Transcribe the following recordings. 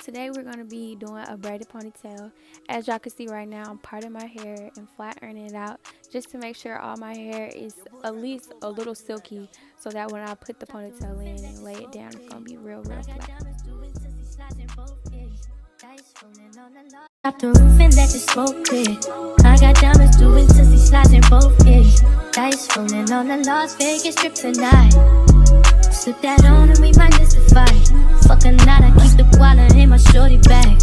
today we're going to be doing a braided ponytail. As y'all can see right now, I'm parting my hair and flat ironing it out just to make sure all my hair is at least a little silky, so that when I put the ponytail in and lay it down, it's going to be real flat. Drop the roof and let the smoke clear. I got diamonds doing tootsie slides in both ears. Dice rolling on the Las Vegas strip tonight. Slip that on and we might mystify. Fuck a night, I keep the koala in my shorty bag.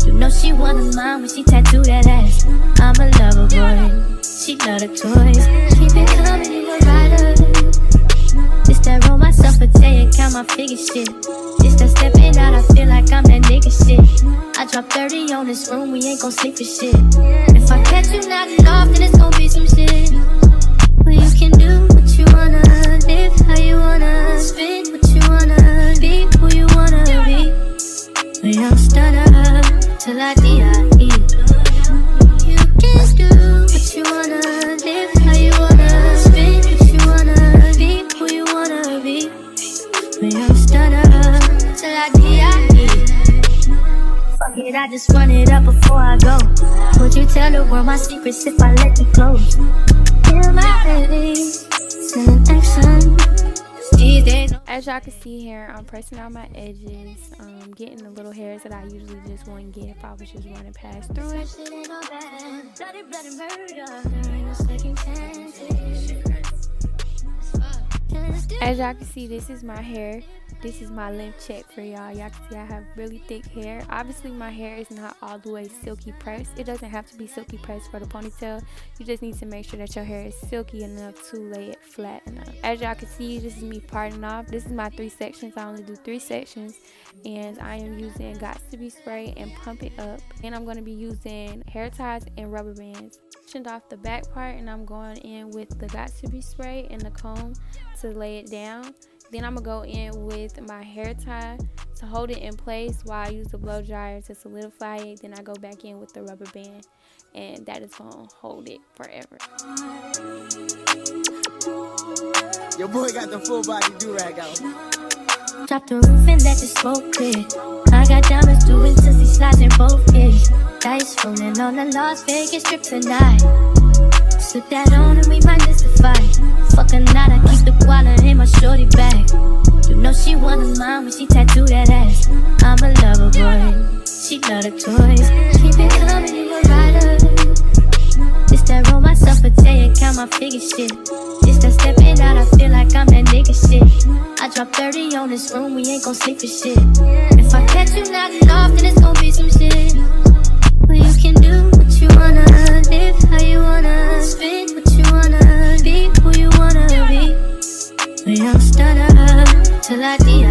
You know she wanna mine when she tattooed that ass. I'm a lover boy, she love the toys. Keep it coming, you a rider. This that roll myself a day and count my figure shit. This that stepping out, I feel like I'm that nigga shit. I drop 30 on this room, we ain't gon' sleep for shit. If I catch you nodding off, then it's gon' be some shit. Well, you can do what you wanna, live how you wanna, spin what you wanna, be who you wanna be. We don't stutter till I die. You can do what you wanna, live how you wanna, spin what you wanna, be who you wanna be. We don't stutter till I die. Fuck it, I just run it up before I go. Would you tell the world my secrets if I let you close? As y'all can see here, I'm pressing out my edges, getting the little hairs that I usually just wouldn't get if I was just running past through it. As y'all can see, this is my hair. This is my length check for y'all. Y'all can see I have really thick hair. Obviously, my hair is not all the way silky pressed. It doesn't have to be silky pressed for the ponytail. You just need to make sure that your hair is silky enough to lay it flat enough. As y'all can see, this is me parting off. This is my 3 sections. I only do 3 sections. And I am using Got2b spray and Pump It Up. And I'm going to be using hair ties and rubber bands. Sectioned off the back part, and I'm going in with the Got2b spray and the comb to lay it down. Then I'm going to go in with my hair tie to hold it in place while I use the blow dryer to solidify it. Then I go back in with the rubber band, and that is going to hold it forever. Your boy got the full body do-rag out. Drop the roof and let the smoke clear. I got diamonds doing tootsie slides in both ears. Dice rolling on the Las Vegas strip tonight. Slip that on and we might mystify. Fuck a night, I keep the koala in my shorty bag. You know she wanna mine when she tattooed that ass. I'm a lover boy, she love the toys. Keep it coming, you a rider. This that roll myself a day and count my figure shit. This that stepping out, I feel like I'm that nigga shit. I drop 30 on this room, we ain't gon' sleep for shit. If I catch you nodding off, then it's gon' be some shit. Well, you can do what you wanna, live how you wanna, spin what you wanna, be who you wanna be. We don't stutter till I die.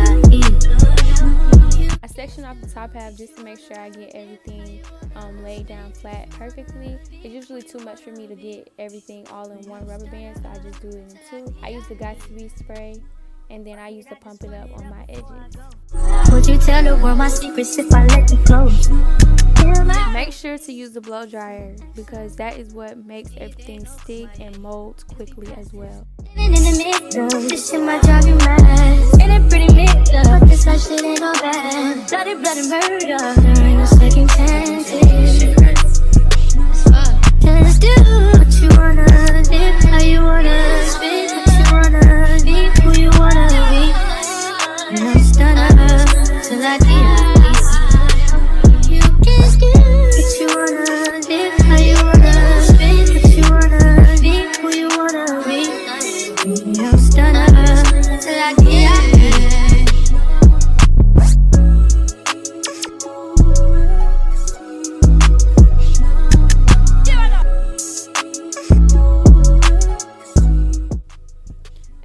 I section off the top half just to make sure I get everything laid down flat perfectly. It's usually too much for me to get everything all in one rubber band, so I just do it in 2. I use the Got2b spray, and then I use to Pump It Up on my edges. Would you tell the world my secrets if I let you close? Make sure to use the blow dryer because that is what makes everything stick and mold quickly as well. Living in the middle, this shit might drive you mad. Ain't it pretty mixed up? But this life shit ain't all bad. Bloody, bloody murder, there ain't no second chances. Just do what you wanna, live how you wanna, spin what you wanna, be who you wanna be. And I'm stutter till I die. You can do what you wanna, live how you wanna, spin what you wanna, be who you wanna be. And I'm stutter till I die.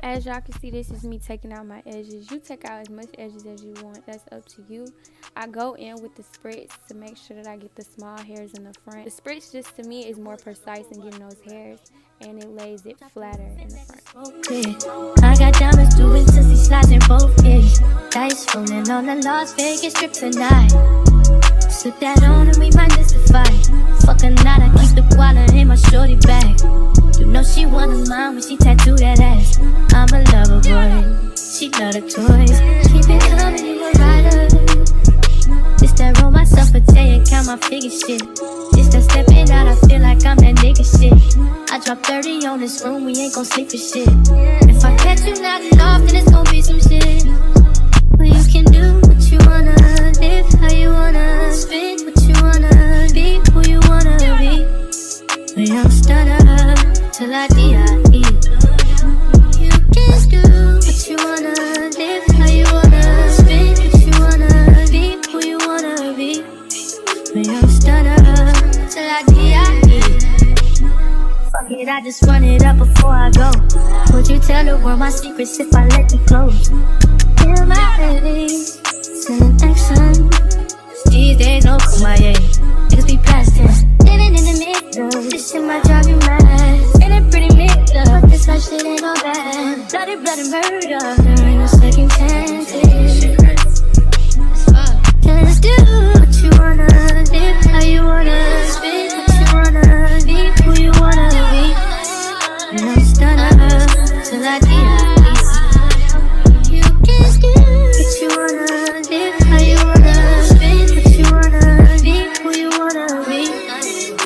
As y'all can see, this is me taking out my edges. You take out as much edges as you want. That's up to you. I go in with the spritz to make sure that I get the small hairs in the front. The spritz just to me is more precise in getting those hairs, and it lays it flatter in the front. I got diamonds doing tootsie slides in both ears. Dice rolling on the Las Vegas strip tonight. Slip that on and we might mystify. Fuck a night, I keep the koala in my shorty bag. You know she wanna mine when she tattooed that ass. I'm a lover boy, she love the toys. Keep it coming, you a rider. This that count my figure shit. Just that stepping out, I feel like I'm that nigga shit. I drop 30 on this room, we ain't gon' sleep for shit. If I catch you nodding off, then it's gon' be some shit. Well, you can do what you wanna, live how you wanna, spit what you wanna, be who you wanna be. We don't stutter till I die. You can do what you wanna, live how you wanna, spit what you wanna, be who you wanna be. We don't stutter till I die. Fuck it, I just run it up before I go. Would you tell the world my secrets if I let you close? Feel my feelings, sending action. These days no kumbaya, niggas be past tense. Living in the middle, this shit might drive you mad. Ain't it pretty mixed up, but this life shit ain't no bad. Bloody, bloody murder, there ain't no second chances. Just do what you wanna, live how you wanna, spit what you wanna, be who you wanna be. And I'm stunner till I die. You can do what you wanna, live how you wanna, spit what you wanna, be who you wanna be.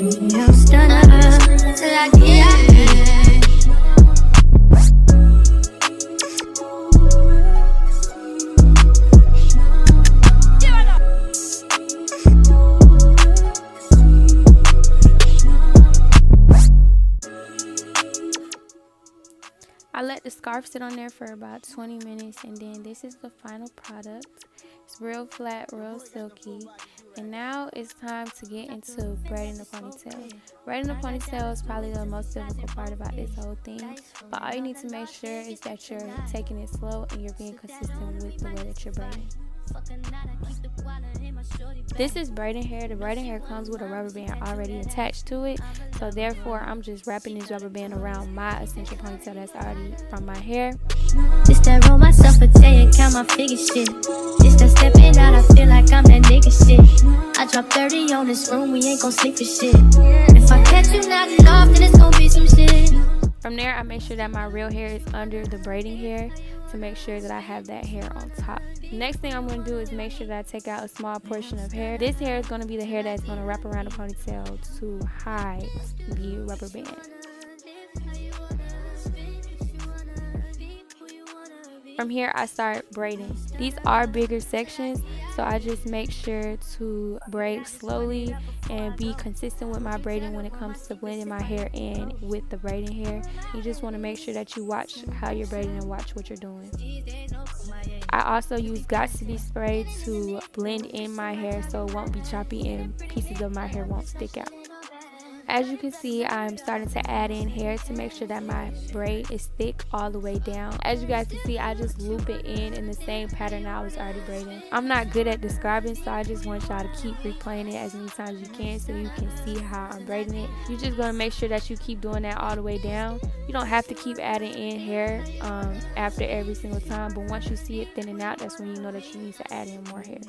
And I'm stunner till I die. I let the scarf sit on there for about 20 minutes, and then this is the final product. It's real flat, real silky. And now it's time to get into braiding the ponytail. Braiding the ponytail is probably the most difficult part about this whole thing, but all you need to make sure is that you're taking it slow and you're being consistent with the way that you're braiding. This is braiding hair. The braiding hair comes with a rubber band already attached to it, so therefore I'm just wrapping this rubber band around my essential ponytail that's already from my hair. Just that roll myself a J and count my figure shit. Just that stepping out, I feel like I'm that nigga shit. I drop 30 on this room, we ain't gon' sleep for shit. If I catch you nodding off, then it's gon' be some shit. From there, I make sure that my real hair is under the braiding hair to make sure that I have that hair on top. Next thing I'm going to do is make sure that I take out a small portion of hair. This hair is going to be the hair that's going to wrap around the ponytail to hide the rubber band. From here, I start braiding. These are bigger sections, so I just make sure to braid slowly and be consistent with my braiding when it comes to blending my hair in with the braiding hair. You just want to make sure that you watch how you're braiding and watch what you're doing. I also use Got2b spray to blend in my hair so it won't be choppy and pieces of my hair won't stick out. As you can see, I'm starting to add in hair to make sure that my braid is thick all the way down. As you guys can see, I just loop it in the same pattern I was already braiding. I'm not good at describing, so I just want y'all to keep replaying it as many times as you can so you can see how I'm braiding it. You're just going to make sure that you keep doing that all the way down. You don't have to keep adding in hair after every single time, but once you see it thinning out, that's when you know that you need to add in more hair.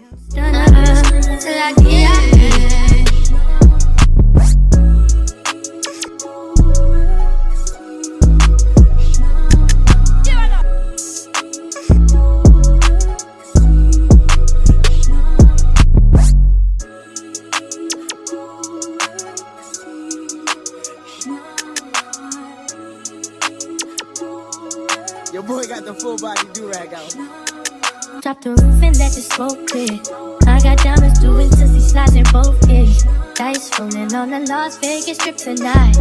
Your boy got the full body do-rag out. Drop the roof and let the smoke clear. I got diamonds doing tussie slides in both ears. Dice rolling on the Las Vegas strip tonight.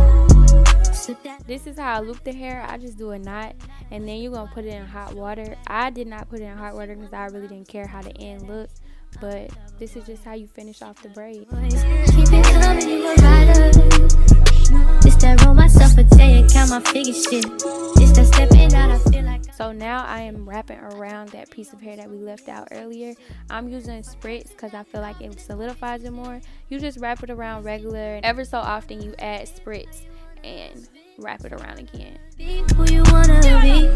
This is how I loop the hair. I just do a knot and then you're going to put it in hot water. I did not put it in hot water because I really didn't care how the end looked. But this is just how you finish off the braid. Keep it coming, you a rider. Just that roll myself a J and count my figure shit. Just that stepping out, I feel like. So now I am wrapping around that piece of hair that we left out earlier. I'm using spritz because I feel like it solidifies it more. You just wrap it around regular, and ever so often you add spritz and wrap it around again. Be who you wanna be.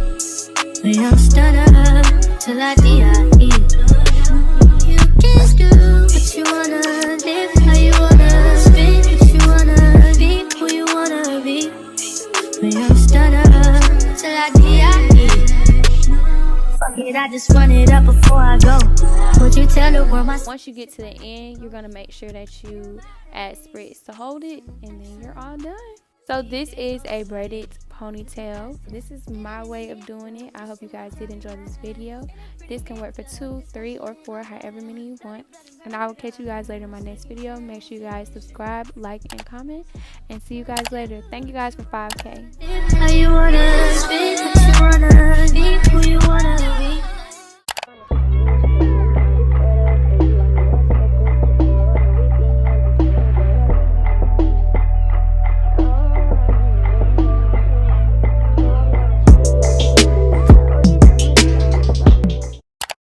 We don't stutter till I die. You can do what you wanna, live how you wanna, spit what you wanna, be who you wanna be. We don't stutter till I die. Fuck it. I just run it up before I go. Would you tell the world my... Once you get to the end, you're gonna make sure that you add spritz to hold it, and then you're all done. So this is a braided ponytail. This is my way of doing it. I hope you guys did enjoy this video. This can work for 2, 3, or 4, however many you want. And I will catch you guys later in my next video. Make sure you guys subscribe, like, and comment. And see you guys later. Thank you guys for 5K. How you wanna speak, what you wanna be, who you wanna be.